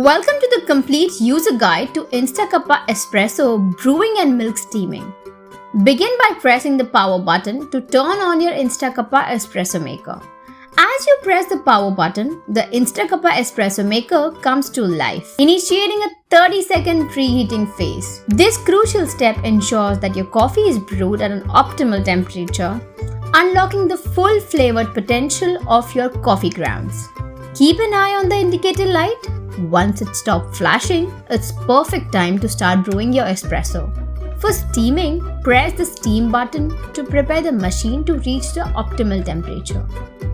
Welcome to the complete user guide to InstaCuppa Espresso Brewing and Milk Steaming. Begin by pressing the power button to turn on your InstaCuppa Espresso Maker. As you press the power button, the InstaCuppa Espresso Maker comes to life, initiating a 30-second preheating phase. This crucial step ensures that your coffee is brewed at an optimal temperature, unlocking the full flavored potential of your coffee grounds. Keep an eye on the indicator light. Once it stops flashing, it's perfect time to start brewing your espresso. For steaming, press the steam button to prepare the machine to reach the optimal temperature.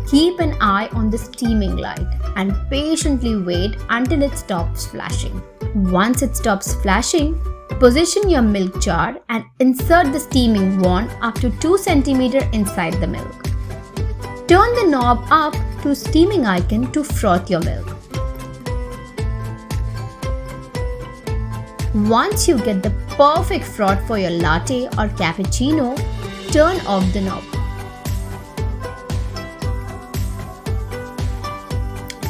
Keep an eye on the steaming light and patiently wait until it stops flashing. Once it stops flashing, position your milk jar and insert the steaming wand up to 2 cm inside the milk. Turn the knob up to steaming icon to froth your milk. Once you get the perfect froth for your latte or cappuccino, turn off the knob.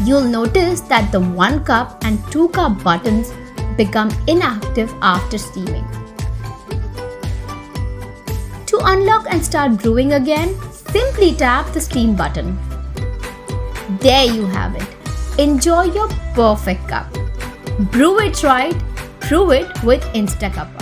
You'll notice that the 1 cup and 2 cup buttons become inactive after steaming. To unlock and start brewing again, simply tap the steam button. There you have it. Enjoy your perfect cup. Brew it right. Brew it with InstaCuppa.